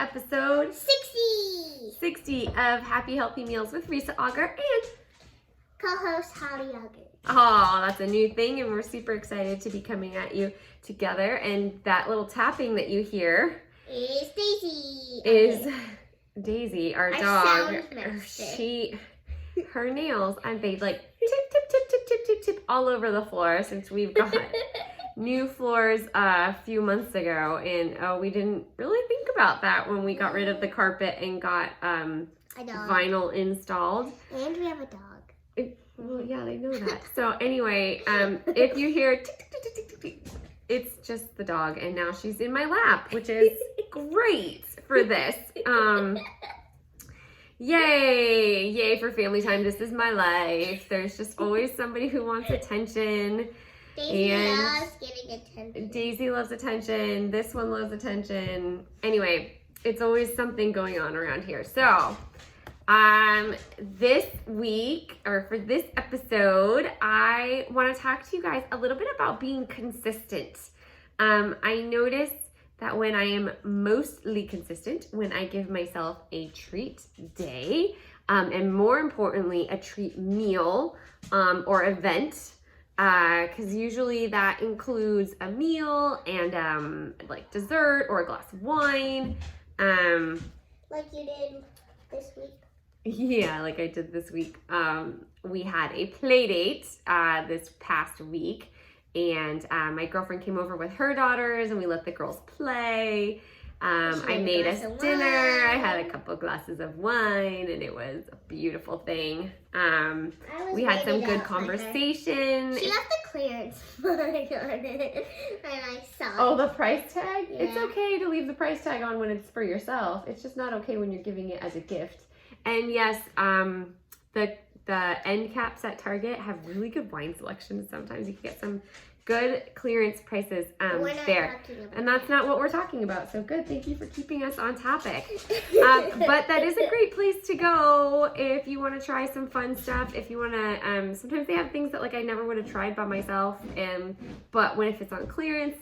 episode 60 of Happy Healthy Meals with Risa Auger and co-host Holly Auger. Oh, that's a new thing, and we're super excited to be coming at you together. And that little tapping that you hear is Daisy. Is Daisy, our dog. Her nails, and they like tip all over the floor since we've got new floors a few months ago, and we didn't really think about that when we got rid of the carpet and got vinyl installed. And we have a dog. Well, yeah, they know that. So anyway, if you hear tick, tick, tick, tick, tick, tick, it's just the dog, and now she's in my lap, which is great for this. Yay for family time. This is my life. There's just always somebody who wants attention. Daisy loves getting attention. Daisy loves attention. This one loves attention. Anyway, it's always something going on around here. So, this week, or for this episode, I want to talk to you guys a little bit about being consistent. I notice that when I am mostly consistent, when I give myself a treat day, and more importantly, a treat meal or event, because usually that includes a meal and like dessert or a glass of wine. Like you did this week. Yeah, like I did this week. We had a play date this past week, and my girlfriend came over with her daughters, and we let the girls play. I made us dinner. I had a couple glasses of wine, and it was a beautiful thing. We had some good conversation. She left the clearance mark on it, and I saw. Oh, the price tag? Yeah. It's okay to leave the price tag on when it's for yourself. It's just not okay when you're giving it as a gift. And yes, the end caps at Target have really good wine selections. Sometimes you can get some good clearance prices there. And that's not what we're talking about. So good. Thank you for keeping us on topic. But that is a great place to go if you want to try some fun stuff. If you want to, sometimes they have things that like I never would have tried by myself. But if it's on clearance,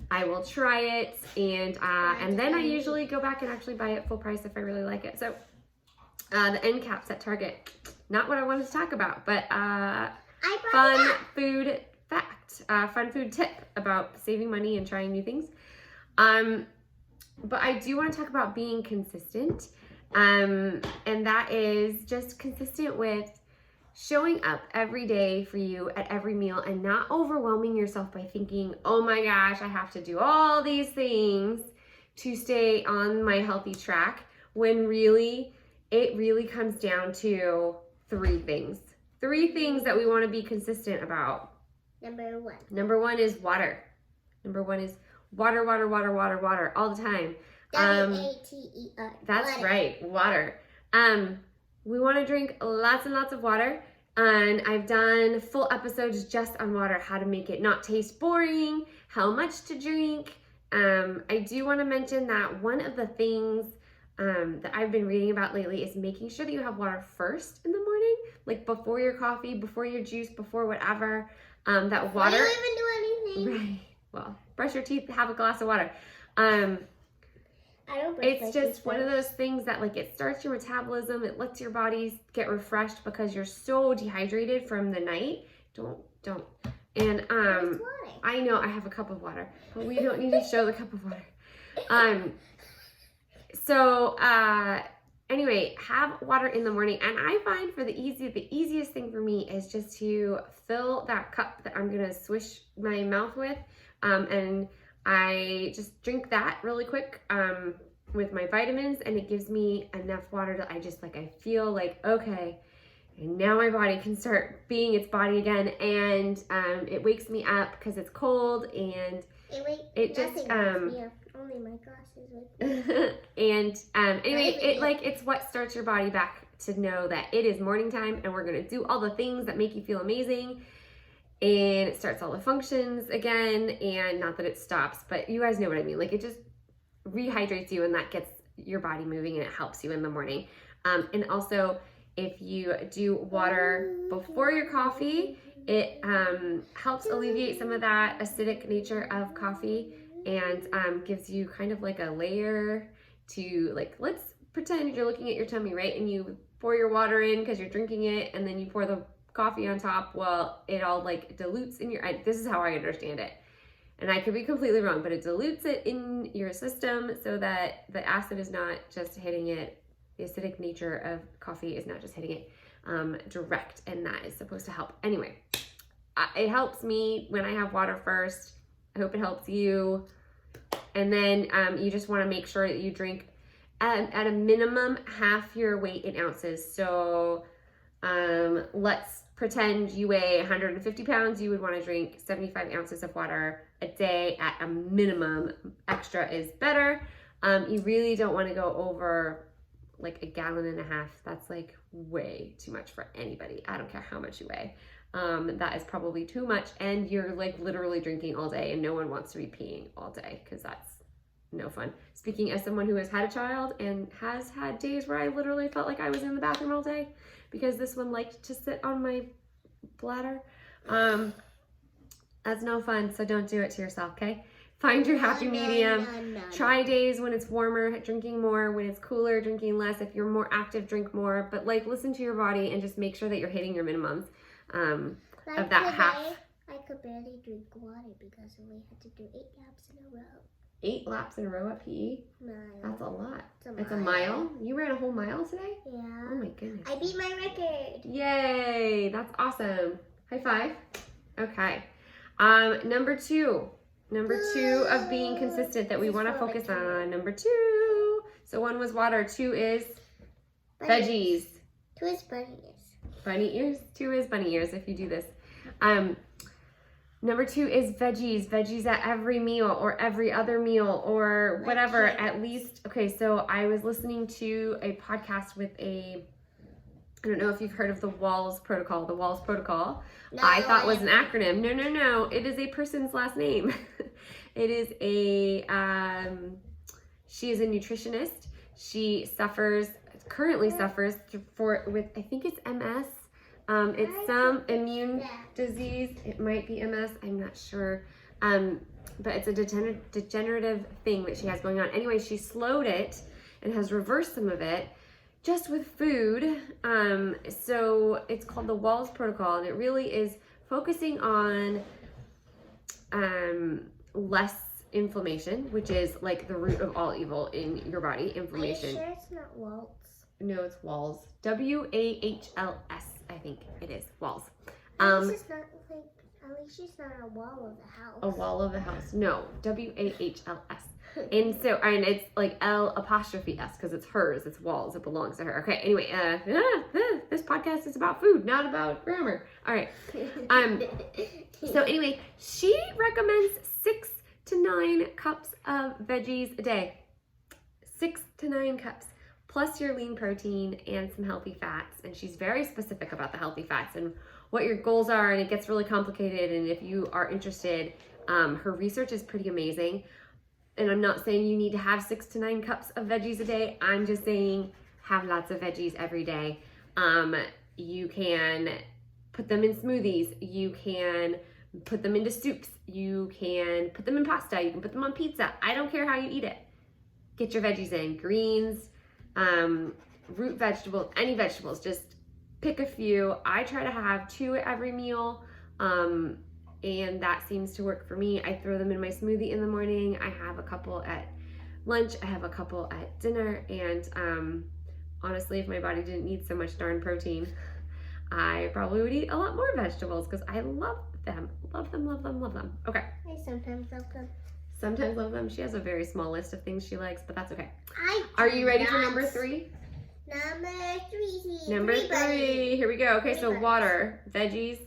I will try it. And then I usually go back and actually buy it full price if I really like it. So the end caps at Target, not what I wanted to talk about, but fun food fact, fun food tip about saving money and trying new things. But I do want to talk about being consistent, and that is just consistent with showing up every day for you at every meal and not overwhelming yourself by thinking, oh my gosh, I have to do all these things to stay on my healthy track, when really it really comes down to three things that we want to be consistent about. Number one is water. Number one is water all the time. W-A-T-E-R. That's water. right, water. We want to drink lots and lots of water, and I've done full episodes just on water, how to make it not taste boring, how much to drink. I do want to mention that one of the things that I've been reading about lately is making sure that you have water first in the morning, like before your coffee, before your juice, before whatever. That water. Before you even do anything. Right. Well, brush your teeth, have a glass of water. I don't brush It's just one of those things that like it starts your metabolism, it lets your body get refreshed because you're so dehydrated from the night. Don't. And I know I have a cup of water, but we don't need to show the cup of water. So anyway, have water in the morning, and I find for the easiest thing for me is just to fill that cup that I'm gonna swish my mouth with, and I just drink that really quick with my vitamins, and it gives me enough water that I feel like, okay, and now my body can start being its body again, and it wakes me up because it's cold, and it just only my glasses with me. And anyway, it's what starts your body back to know that it is morning time and we're gonna do all the things that make you feel amazing, and it starts all the functions again. And not that it stops, but you guys know what I mean. Like, it just rehydrates you, and that gets your body moving, and it helps you in the morning. And also, if you do water before your coffee, it helps alleviate some of that acidic nature of coffee, and gives you kind of like a layer to, like, let's pretend you're looking at your tummy, right? And you pour your water in because you're drinking it, and then you pour the coffee on top. Well, it all like dilutes in your, this is how I understand it. And I could be completely wrong, but it dilutes it in your system so that the acid is not just hitting it. The acidic nature of coffee is not just hitting it direct, and that is supposed to help. Anyway, it helps me when I have water first. I hope it helps you. And then you just want to make sure that you drink at a minimum half your weight in ounces. So let's pretend you weigh 150 pounds. You would want to drink 75 ounces of water a day at a minimum. Extra is better. You really don't want to go over like 1.5 gallons. That's like way too much for anybody. I don't care how much you weigh. That is probably too much, and you're like literally drinking all day, and no one wants to be peeing all day because that's no fun. Speaking as someone who has had a child and has had days where I literally felt like I was in the bathroom all day because this one liked to sit on my bladder. That's no fun, so don't do it to yourself, okay? Find your happy medium. Try days when it's warmer, drinking more. When it's cooler, drinking less. If you're more active, drink more. But like, listen to your body and just make sure that you're hitting your minimums of that half. I could barely drink water because we had to do 8 laps in a row. 8 laps in a row at PE? Mile. That's a lot. It's a mile? You ran a whole mile today? Yeah. Oh my goodness. I beat my record. Yay, that's awesome. High five. Okay. Number two of being consistent that we want to focus on. Number 2. So 1 was water. 2 is veggies. 2 is bunny ears. Bunny ears? 2 is bunny ears if you do this. Number 2 is veggies. Veggies at every meal or every other meal or whatever. At least, okay, so I was listening to a podcast with I don't know if you've heard of the WALS protocol. The WALS protocol, no, I thought was an acronym. No. It is a person's last name. It is she is a nutritionist. She currently suffers with, I think it's MS. It's some immune disease. It might be MS. I'm not sure. But it's a degenerative thing that she has going on. Anyway, she slowed it and has reversed some of it just with food. So it's called the WALS protocol, and it really is focusing on less inflammation, which is like the root of all evil in your body. Inflammation. Are you sure it's not Waltz? No, it's WALS. WAHLS. I think it is WALS. At least it's not a wall of the house. A wall of the house. No, WAHLS. And it's like L''S because it's hers. It's WALS. It belongs to her. Okay. Anyway, this podcast is about food, not about grammar. All right. So anyway, she recommends 6 to 9 cups of veggies a day. 6 to 9 cups. Plus your lean protein and some healthy fats. And she's very specific about the healthy fats and what your goals are, and it gets really complicated. And if you are interested, her research is pretty amazing. And I'm not saying you need to have 6 to 9 cups of veggies a day. I'm just saying have lots of veggies every day. You can put them in smoothies. You can put them into soups. You can put them in pasta. You can put them on pizza. I don't care how you eat it. Get your veggies in. Greens, root vegetables, any vegetables, just pick a few. I try to have 2 at every meal, and that seems to work for me. I throw them in my smoothie in the morning. I have a couple at lunch. I have a couple at dinner, and honestly, if my body didn't need so much darn protein, I probably would eat a lot more vegetables because I love them. Love them. Okay. I sometimes love them. Sometimes love them. She has a very small list of things she likes, but that's okay. Are you ready for number 3? Number 3. Here we go. Okay, so water, veggies.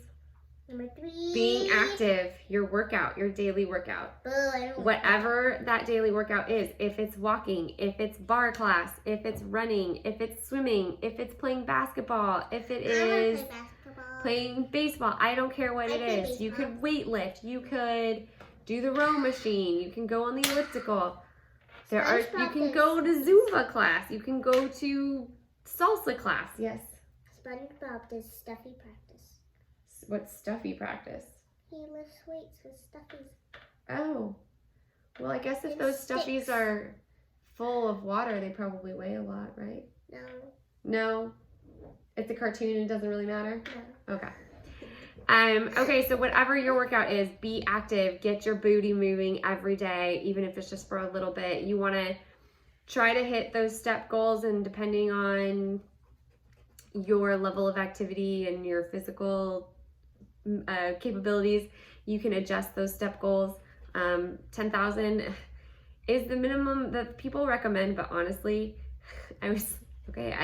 Number 3. Being active, your workout, your daily workout. Whatever that daily workout is. If it's walking, if it's bar class, if it's running, if it's swimming, if it's playing basketball, if it is playing baseball. I don't care what it is. You could weight lift. You could do the row machine. You can go on the elliptical. You can go to Zumba class. You can go to salsa class. Yes. SpongeBob does stuffy practice. What's stuffy practice? He lifts weights with stuffies. Oh. Well, I guess if those stuffies are full of water, they probably weigh a lot, right? No. No? It's a cartoon and it doesn't really matter? No. Okay. Okay, so whatever your workout is, be active. Get your booty moving every day, even if it's just for a little bit. You want to try to hit those step goals, and depending on your level of activity and your physical capabilities, you can adjust those step goals. 10,000 is the minimum that people recommend, but honestly, I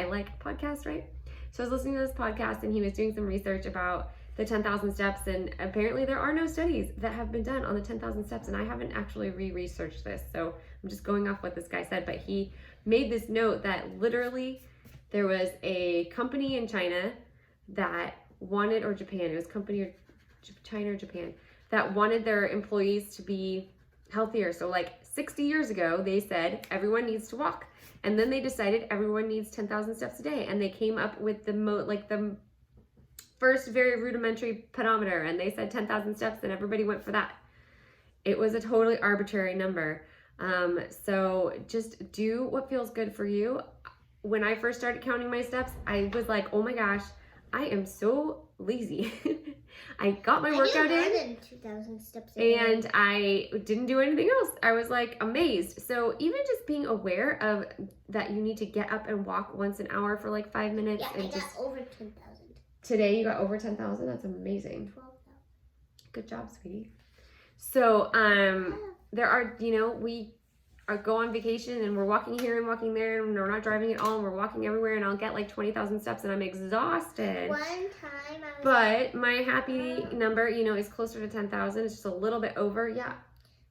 like podcasts, right? So I was listening to this podcast and he was doing some research about the 10,000 steps, and apparently there are no studies that have been done on the 10,000 steps, and I haven't actually researched this, so I'm just going off what this guy said, but he made this note that literally there was a company in China that wanted, or Japan, it was company or China or Japan, that wanted their employees to be healthier. So like 60 years ago, they said everyone needs to walk. And then they decided everyone needs 10,000 steps a day. And they came up with the first very rudimentary pedometer, and they said 10,000 steps, and everybody went for that. It was a totally arbitrary number. So just do what feels good for you. When I first started counting my steps, I was like, oh my gosh, I am so lazy. I got my workout in 2,000 steps a day. And I didn't do anything else. I was like amazed. So even just being aware of that, you need to get up and walk once an hour for like 5 minutes. Yeah, and I got just over 10,000. Today you got over 10,000. That's amazing. 12,000. Good job, sweetie. So there are, we go on vacation and we're walking here and walking there, and we're not driving at all, and we're walking everywhere, and I'll get like 20,000 steps and I'm exhausted. One time I was But my happy number, is closer to 10,000. It's just a little bit over. Yeah.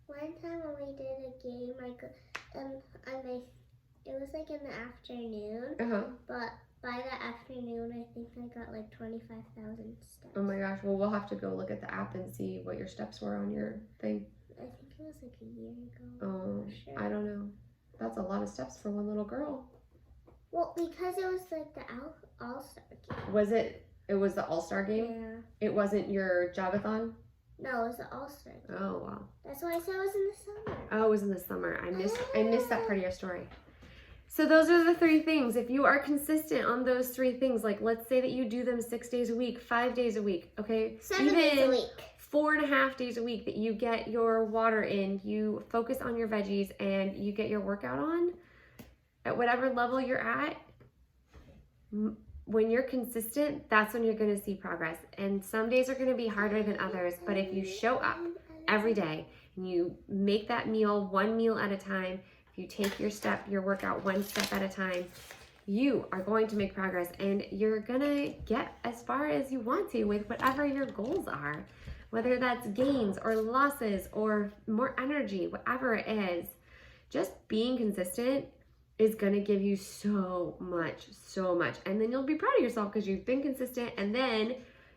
One time when we did a game, it was like in the afternoon, but by the afternoon, I think I got like 25,000 steps. Oh my gosh. Well, we'll have to go look at the app and see what your steps were on your thing. I think it was like a year ago. Oh, sure. I don't know. That's a lot of steps for one little girl. Well, because it was like the All-Star game. Was it? It was the All-Star game? Yeah. It wasn't your jogathon? No, it was the All-Star game. Oh, wow. That's why I said it was in the summer. Oh, it was in the summer. I missed that part of your story. So those are the 3 things. If you are consistent on those 3 things, like let's say that you do them 6 days a week, 5 days a week, okay? 7 days a week. 4.5 days a week that you get your water in, you focus on your veggies, and you get your workout on at whatever level you're at. When you're consistent, that's when you're going to see progress. And some days are going to be harder than others, but if you show up every day and you make that meal 1 meal at a time, if you take your workout 1 step at a time, you are going to make progress, and you're going to get as far as you want to with whatever your goals are. Whether that's gains or losses or more energy, whatever it is, just being consistent is going to give you so much. And then you'll be proud of yourself because you've been consistent, and then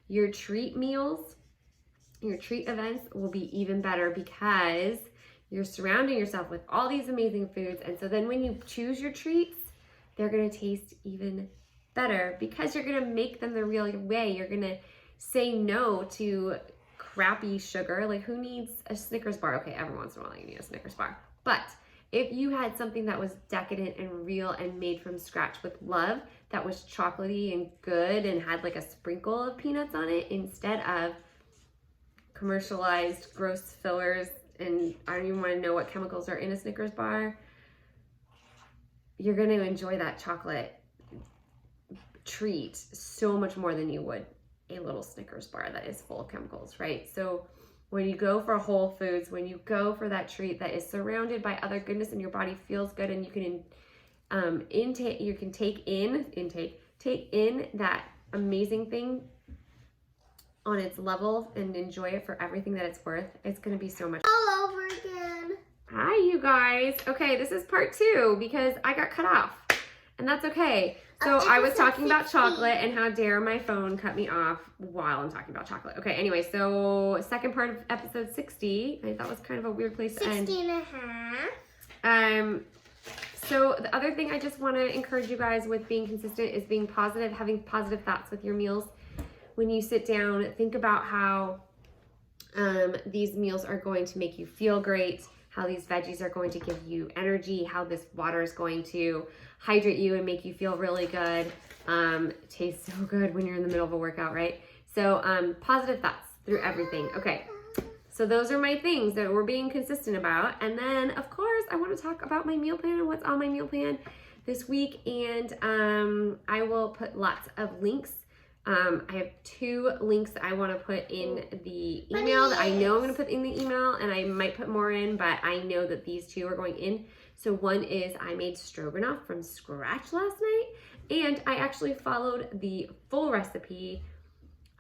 your treat meals, your treat events will be even better because you're surrounding yourself with all these amazing foods. And so then when you choose your treats, they're going to taste even better because you're going to make them the real way. You're going to say no to crappy sugar. Like, who needs a Snickers bar? Okay, every once in a while you need a Snickers bar. But if you had something that was decadent and real and made from scratch with love, that was chocolatey and good and had like a sprinkle of peanuts on it instead of commercialized gross fillers, and I don't even want to know what chemicals are in a Snickers bar, you're going to enjoy that chocolate treat so much more than you would a little Snickers bar that is full of chemicals, right? So when you go for whole foods, when you go for that treat that is surrounded by other goodness and your body feels good, and you can take in that amazing thing on its level and enjoy it for everything that it's worth, it's going to be so much. All over again. Hi, you guys. Okay, this is part 2 because I got cut off, and that's okay. So I was talking about chocolate, and how dare my phone cut me off while I'm talking about chocolate. Okay, anyway, so second part of episode 60. I thought was kind of a weird place to end. 60 and a half. So the other thing I just want to encourage you guys with being consistent is being positive, having positive thoughts with your meals. When you sit down, think about how these meals are going to make you feel great, how these veggies are going to give you energy, how this water is going to hydrate you and make you feel really good. It tastes so good when you're in the middle of a workout, right? So positive thoughts through everything. Okay, so those are my things that we're being consistent about. And then, of course, I want to talk about my meal plan and what's on my meal plan this week. And I will put lots of links. I have 2 links that I want to put in the email that I know I'm going to put in the email, and I might put more in, but I know that these 2 are going in. So one is I made stroganoff from scratch last night, and I actually followed the full recipe.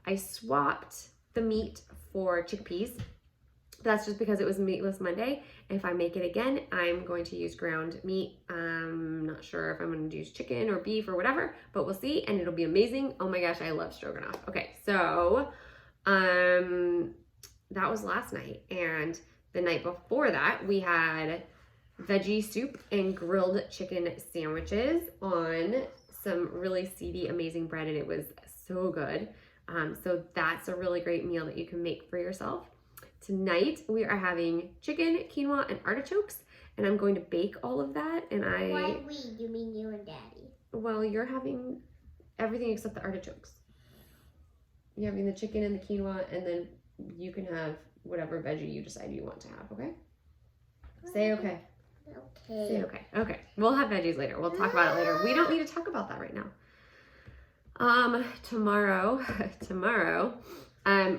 I swapped the meat for chickpeas. That's just because it was Meatless Monday. If I make it again, I'm going to use ground meat. I'm not sure if I'm going to use chicken or beef or whatever, but we'll see, and it'll be amazing. Oh my gosh, I love stroganoff. Okay, so that was last night, and the night before that, we had veggie soup and grilled chicken sandwiches on some really seedy, amazing bread, and it was so good. So that's a really great meal that you can make for yourself. Tonight, we are having chicken, quinoa, and artichokes, and I'm going to bake all of that. And Why we? You mean you and Daddy? Well, you're having everything except the artichokes. You're having the chicken and the quinoa, and then you can have whatever veggie you decide you want to have, okay? Say okay. Okay. Say okay. Okay. We'll have veggies later. We'll talk about it later. We don't need to talk about that right now. Tomorrow,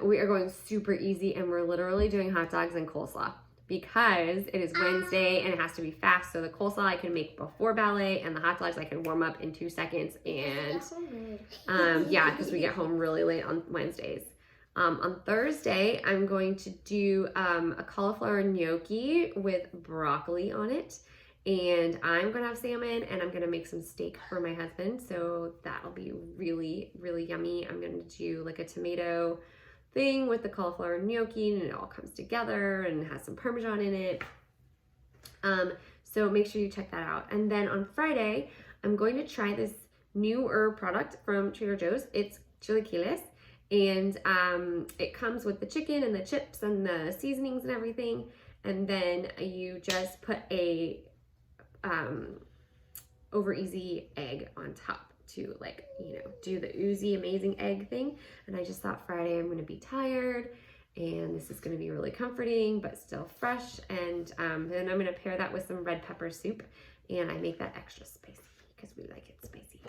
we are going super easy, and we're literally doing hot dogs and coleslaw because it is Wednesday and it has to be fast. So the coleslaw I can make before ballet, and the hot dogs I can warm up in 2 seconds. And yeah, because we get home really late on Wednesdays. On Thursday, I'm going to do a cauliflower gnocchi with broccoli on it. And I'm going to have salmon, and I'm going to make some steak for my husband. So that'll be really, really yummy. I'm going to do like a tomato thing with the cauliflower gnocchi, and it all comes together and has some Parmesan in it. So make sure you check that out. And then on Friday, I'm going to try this new herb product from Trader Joe's. It's chilaquiles. And it comes with the chicken and the chips and the seasonings and everything. And then you just put a over easy egg on top to, like, you know, do the oozy amazing egg thing. And I just thought Friday I'm going to be tired, and this is going to be really comforting but still fresh. And then I'm going to pair that with some red pepper soup, and I make that extra spicy because we like it spicy.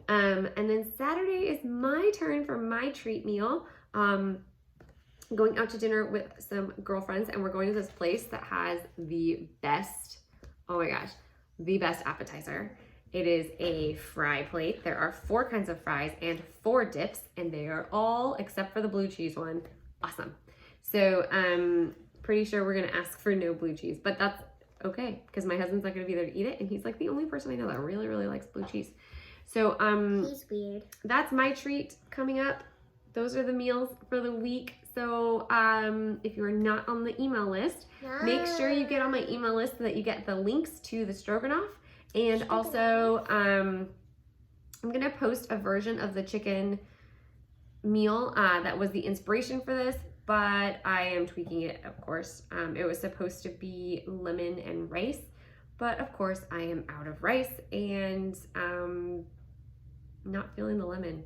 And then Saturday is my turn for my treat meal. Going out to dinner with some girlfriends, and we're going to this place that has the best, oh my gosh, the best appetizer. It is a fry plate. There are 4 kinds of fries and 4 dips, and they are all, except for the blue cheese one, awesome. So I'm pretty sure we're gonna ask for no blue cheese, but that's okay, because my husband's not gonna be there to eat it, and he's like the only person I know that really, really likes blue cheese. So he's weird. That's my treat coming up. Those are the meals for the week. So if you're not on the email list, make sure you get on my email list so that you get the links to the stroganoff. And also, I'm going to post a version of the chicken meal that was the inspiration for this, but I am tweaking it, of course. It was supposed to be lemon and rice, but of course I am out of rice and not feeling the lemon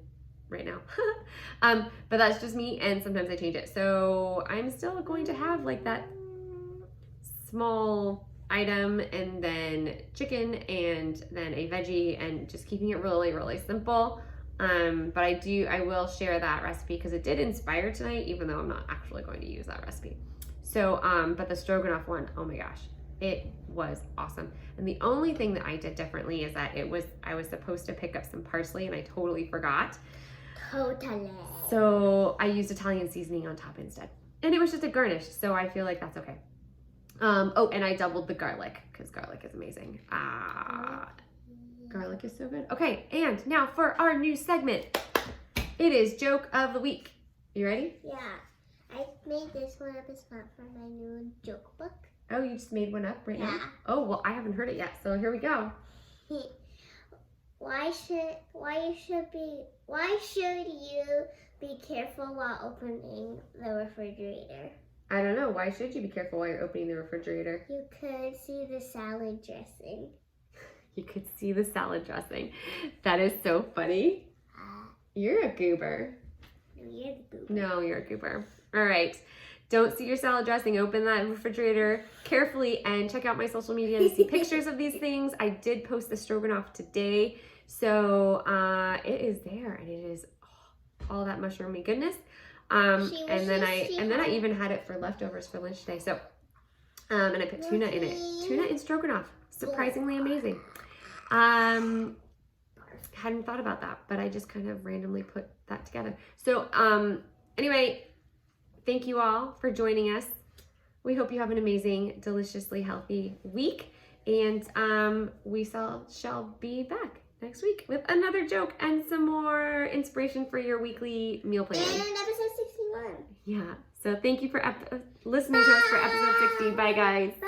right now. But that's just me, and sometimes I change it. So I'm still going to have like that small item, and then chicken, and then a veggie, and just keeping it really, really simple. But I will share that recipe because it did inspire tonight, even though I'm not actually going to use that recipe. So, but the stroganoff one, oh my gosh, it was awesome. And the only thing that I did differently is that I was supposed to pick up some parsley, and I totally forgot. Totally. So I used Italian seasoning on top instead. And it was just a garnish, so I feel like that's okay. Oh, and I doubled the garlic because garlic is amazing. Garlic is so good. Okay, and now for our new segment. It is Joke of the Week. You ready? Yeah. I made this one up as well for my new joke book. Oh, you just made one up right now? Yeah. Oh, well, I haven't heard it yet, so here we go. Why should you be careful while opening the refrigerator? I don't know. Why should you be careful while you're opening the refrigerator? You could see the salad dressing. You could see the salad dressing. That is so funny. You're a goober. No, you're the goober. No, you're a goober. All right. Don't see your salad dressing. Open that refrigerator carefully and check out my social media to see pictures of these things. I did post the stroganoff today. So it is there, and it is all that mushroomy goodness. And then I even had it for leftovers for lunch today. So and I put tuna in it. Tuna and stroganoff. Surprisingly amazing. Hadn't thought about that, but I just kind of randomly put that together. So anyway, thank you all for joining us. We hope you have an amazing, deliciously healthy week, and we shall be back next week with another joke and some more inspiration for your weekly meal plan. And episode 61. Yeah. So thank you for listening to us for episode 60. Bye, guys. Bye.